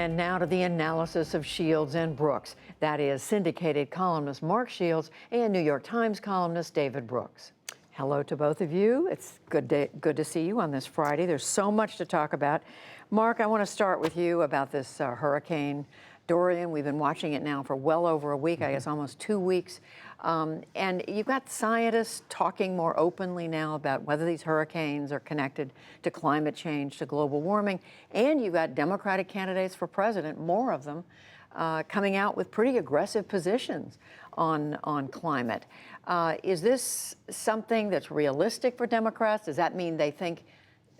And now to the analysis of Shields and Brooks. That is syndicated columnist Mark Shields and New York Times columnist David Brooks. Hello to both of you. It's good to see you on this Friday. There's so much to talk about. Mark, I want to start with you about this Hurricane Dorian. We've been watching it now for well over a week, I guess almost 2 weeks. And you've got scientists talking more openly now about whether these hurricanes are connected to climate change, to global warming. And you've got Democratic candidates for president, more of them, coming out with pretty aggressive positions on climate. Is this something that's realistic for Democrats? Does that mean they think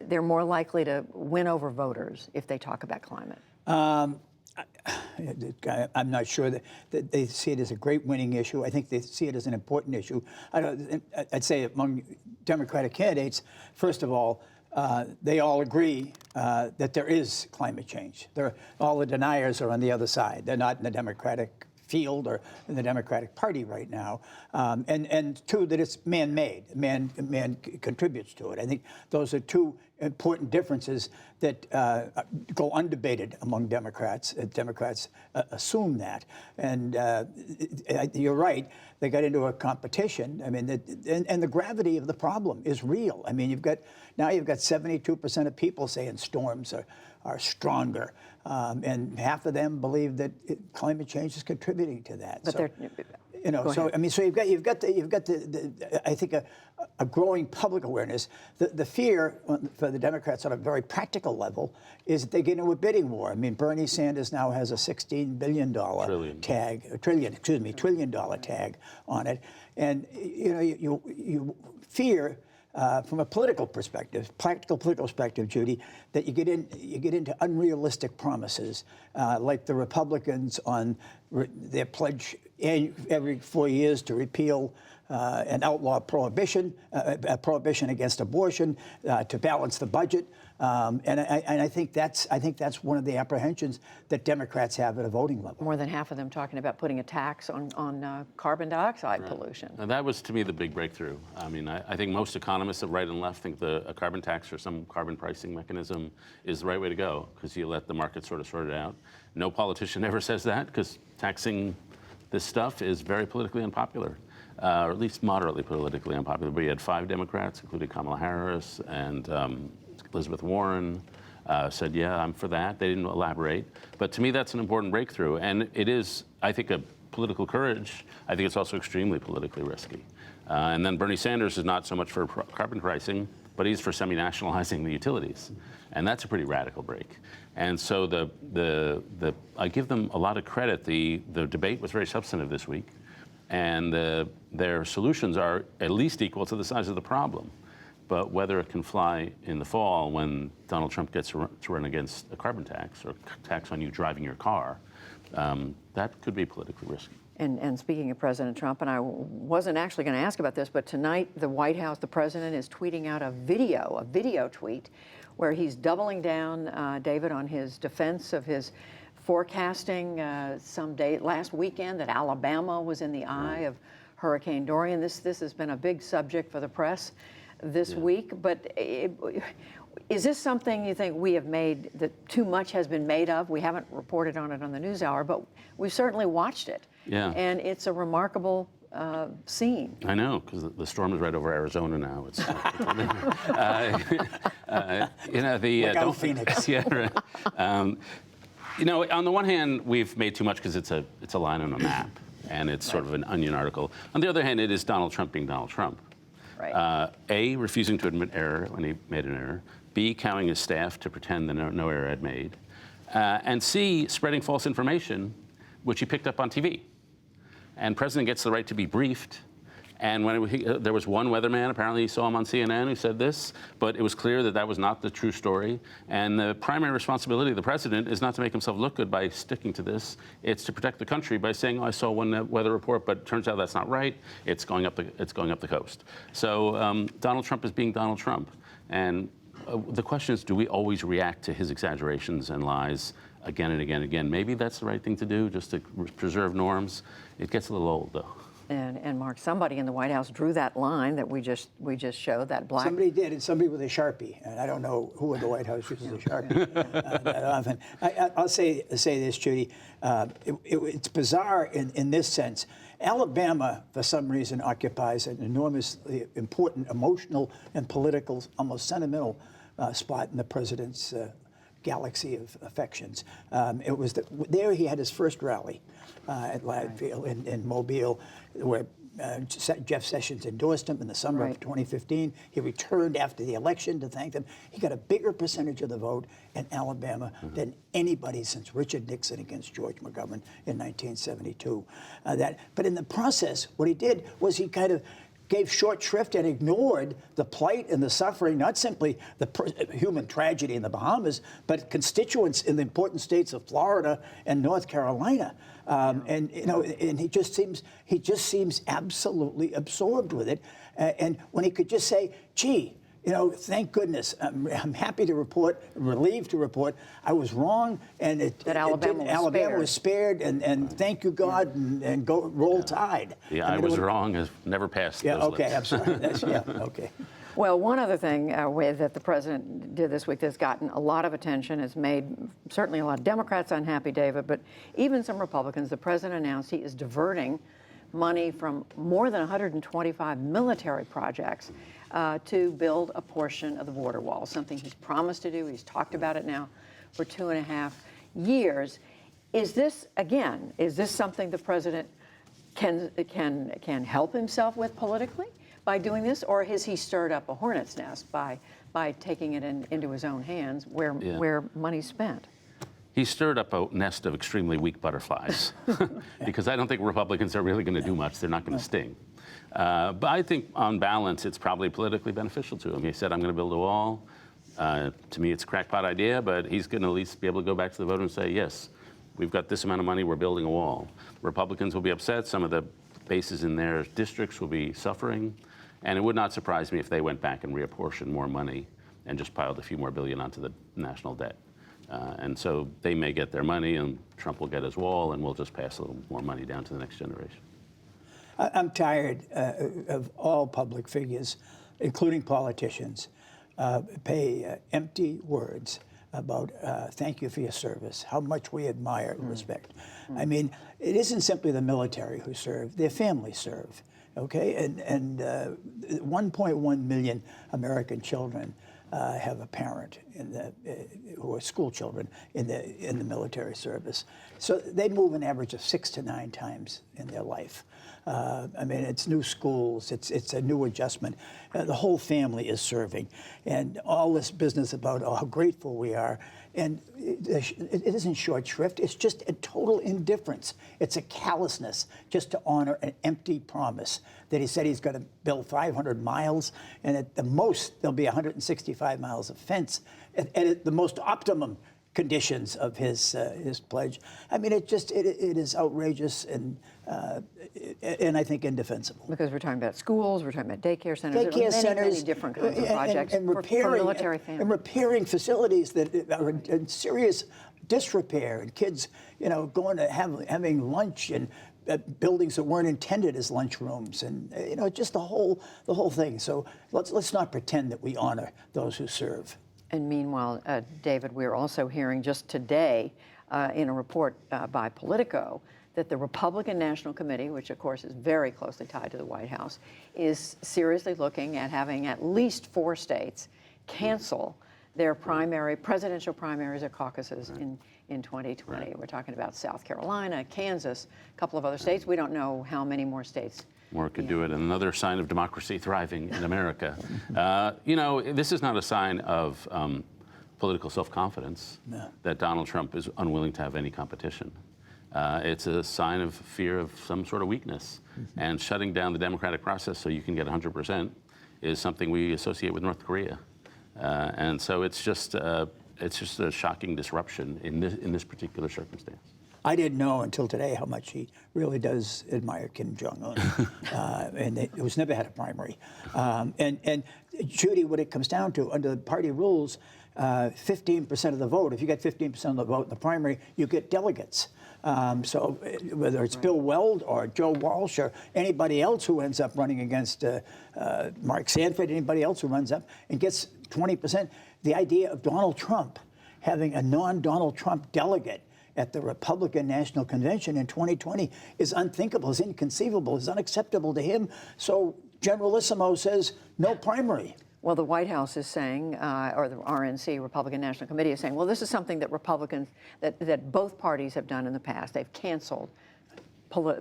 they're more likely to win over voters if they talk about climate? I'm not sure that they see it as a great winning issue. I think they see it as an important issue. I'd say among Democratic candidates, first of all, they all agree that there is climate change. All the deniers are on the other side. They're not in the Democratic field or in the Democratic Party right now. And two, that it's man-made. Man contributes to it. I think those are two important differences that go undebated among Democrats. Democrats assume that. And you're right, they got into a competition. I mean, and the gravity of the problem is real. I mean, you've got 72% of people saying storms are stronger. And half of them believe that climate change is contributing to that. But so, I mean, so you've got I think a growing public awareness. The fear for the Democrats on a very practical level is that they get into a bidding war. I mean, Bernie Sanders now has a $16 billion trillion dollar tag on it, and you fear. From a political perspective, practical political perspective, Judy, that you get into unrealistic promises, like the Republicans on their pledge every 4 years to repeal and outlaw prohibition, prohibition against abortion, to balance the budget, and I think that's one of the apprehensions that Democrats have at a voting level. More than half of them talking about putting a tax on carbon dioxide pollution. And that was, to me, the big breakthrough. I mean, I think most economists of right and left think a carbon tax or some carbon pricing mechanism is the right way to go, because you let the market sort it out. No politician ever says that, because taxing this stuff is very politically unpopular. Or at least moderately politically unpopular. But you had 5 Democrats, including Kamala Harris and Elizabeth Warren, said, yeah, I'm for that. They didn't elaborate. But to me, that's an important breakthrough. And it is, I think, a political courage. I think it's also extremely politically risky. And then Bernie Sanders is not so much for carbon pricing, but he's for semi-nationalizing the utilities. And that's a pretty radical break. And so I give them a lot of credit. The debate was very substantive this week. And their solutions are at least equal to the size of the problem. But whether it can fly in the fall when Donald Trump gets to run against a carbon tax or tax on you driving your car, that could be politically risky. And speaking of President Trump, and I wasn't actually going to ask about this, but tonight the White House, the president, is tweeting out a video tweet where he's doubling down, David, on his defense of his forecasting last weekend that Alabama was in the eye of Hurricane Dorian. This has been a big subject for the press this week. But is this something you think we have made, that too much has been made of? We haven't reported on it on the NewsHour, but we've certainly watched it. Yeah. And it's a remarkable scene. I know, because the storm is right over Arizona now. It's Look Phoenix. Yeah, right. On the one hand, we've made too much because it's a line on a map, and it's sort of an Onion article. On the other hand, it is Donald Trump being Donald Trump. Right. A, refusing to admit error when he made an error. B, cowing his staff to pretend that no error had made. And C, spreading false information, which he picked up on TV. And President gets the right to be briefed. And when there was one weatherman, apparently he saw him on CNN, who said this, but it was clear that was not the true story. And the primary responsibility of the president is not to make himself look good by sticking to this. It's to protect the country by saying, oh, I saw one weather report, but it turns out that's not right. It's going up the coast. So Donald Trump is being Donald Trump. And the question is, do we always react to his exaggerations and lies again and again and again? Maybe that's the right thing to do, just to preserve norms. It gets a little old, though. And Mark, somebody in the White House drew that line that we just showed, that black. Somebody did, and somebody with a Sharpie. And I don't know who in the White House uses a Sharpie that often. I'll say this, Judy. It's bizarre in this sense. Alabama, for some reason, occupies an enormously important emotional and political, almost sentimental spot in the president's galaxy of affections. It was there he had his first rally at Ladd Field in Mobile, where Jeff Sessions endorsed him in the summer of 2015. He returned after the election to thank them. He got a bigger percentage of the vote in Alabama than anybody since Richard Nixon against George McGovern in 1972. But in the process, what he did was he kind of gave short shrift and ignored the plight and the suffering, not simply the human tragedy in the Bahamas, but constituents in the important states of Florida and North Carolina. And he just seems absolutely absorbed with it. And when he could just say, "Gee, thank goodness, I'm happy to report, relieved to report, I was wrong, and that Alabama was spared, and thank you, God, and go roll tide." Yeah, I was wrong has never passed. Yeah, those okay, lips. I'm sorry. Okay. Well, one other thing that the president did this week that's gotten a lot of attention, has made certainly a lot of Democrats unhappy, David, but even some Republicans. The president announced he is diverting money from more than 125 military projects to build a portion of the border wall, something he's promised to do. He's talked about it now for 2.5 years. Is this something the president can help himself with politically by doing this, or has he stirred up a hornet's nest by taking it into his own hands where money's spent? He stirred up a nest of extremely weak butterflies because I don't think Republicans are really going to do much. They're not going to sting. But I think on balance, it's probably politically beneficial to him. He said, "I'm going to build a wall." To me, it's a crackpot idea, but he's going to at least be able to go back to the voter and say, "Yes, we've got this amount of money, we're building a wall." Republicans will be upset. Some of the bases in their districts will be suffering. And it would not surprise me if they went back and reapportioned more money and just piled a few more billion onto the national debt. And so they may get their money, and Trump will get his wall, and we'll just pass a little more money down to the next generation. I'm tired of all public figures, including politicians, pay empty words about thank you for your service, how much we admire and respect. I mean, it isn't simply the military who serve, their families serve. Okay, and 1.1 million American children have a parent who are school children in the military service. So they move an average of 6 to 9 times in their life. I mean, it's new schools, it's a new adjustment. The whole family is serving, and all this business about how grateful we are. And it isn't short shrift, it's just a total indifference. It's a callousness just to honor an empty promise that he said he's going to build 500 miles, and at the most, there'll be 165 miles of fence, and at the most optimum conditions of his pledge. I mean, it is outrageous and I think indefensible. Because we're talking about schools, we're talking about daycare centers, many different kinds of projects and for military families. And repairing facilities that are in serious disrepair, and kids, going to having lunch and buildings that weren't intended as lunchrooms, and just the whole thing. So let's not pretend that we honor those who serve. And meanwhile, David, we're also hearing just today in a report by Politico that the Republican National Committee, which of course is very closely tied to the White House, is seriously looking at having at least 4 states cancel their presidential primaries or caucuses in 2020. Right. We're talking about South Carolina, Kansas, a couple of other states. We don't know how many more states. More could do it. And another sign of democracy thriving in America. This is not a sign of political self-confidence that Donald Trump is unwilling to have any competition. It's a sign of fear of some sort of weakness. And shutting down the democratic process so you can get 100% is something we associate with North Korea. And so it's just a shocking disruption in this particular circumstance. I didn't know until today how much he really does admire Kim Jong-un, and it was never had a primary. And Judy, what it comes down to, under the party rules, 15% of the vote. If you get 15% of the vote in the primary, you get delegates. So whether it's Bill Weld or Joe Walsh or anybody else who ends up running against Mark Sanford, anybody else who runs up and gets 20%, the idea of Donald Trump having a non-Donald Trump delegate at the Republican National Convention in 2020 is unthinkable, is inconceivable, is unacceptable to him. So Generalissimo says no primary. Well, the White House is saying, or the RNC, Republican National Committee, is saying, well, this is something that Republicans, that both parties have done in the past. They've canceled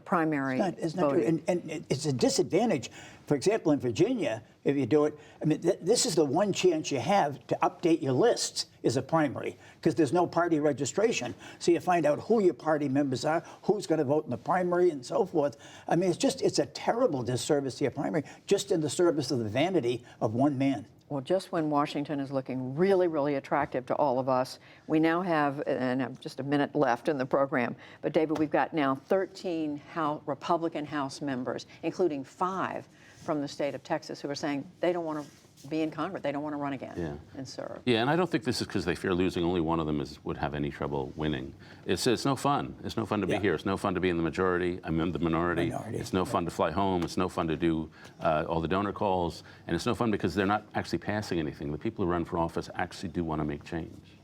primary It's not true. voting. And it's a disadvantage. For example, in Virginia, if you do it, I mean, this is the one chance you have to update your lists is a primary, because there's no party registration. So you find out who your party members are, who's going to vote in the primary, and so forth. I mean, it's a terrible disservice to your primary, just in the service of the vanity of one man. Well, just when Washington is looking really, really attractive to all of us, we now have, and just a minute left in the program, but David, we've got now 13 Republican House members, including 5 from the state of Texas, who are saying they don't want to be in Congress, they don't want to run again and serve. Yeah, and I don't think this is because they fear losing. Only one of them would have any trouble winning. It's no fun. It's no fun to be here. It's no fun to be in the majority. I'm in the minority. It's no fun to fly home. It's no fun to do all the donor calls. And it's no fun because they're not actually passing anything. The people who run for office actually do want to make change.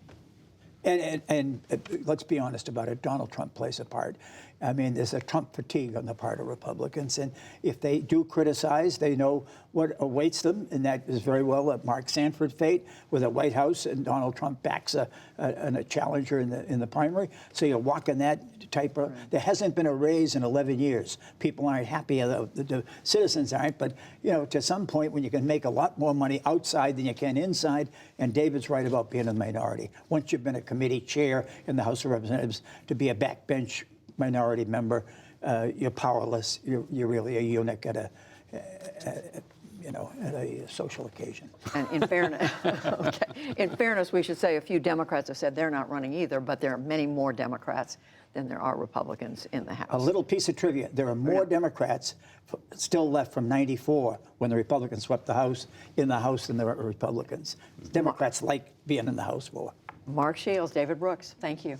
And let's be honest about it, Donald Trump plays a part. I mean, there's a Trump fatigue on the part of Republicans, and if they do criticize, they know what awaits them, and that is very well a Mark Sanford fate with a White House, and Donald Trump backs a challenger in the primary. So you're walking that type of. There hasn't been a raise in 11 years. People aren't happy. The citizens aren't, but to some point when you can make a lot more money outside than you can inside, and David's right about being a minority. Once you've been a committee chair in the House of Representatives, to be a backbench minority member, you're powerless. You're really a eunuch at a social occasion. And in fairness, in fairness, we should say a few Democrats have said they're not running either, but there are many more Democrats than there are Republicans in the House. A little piece of trivia: there are more Democrats still left from '94 when the Republicans swept the House in the House than there are Republicans. Democrats like being in the House more. Mark Shields, David Brooks, thank you.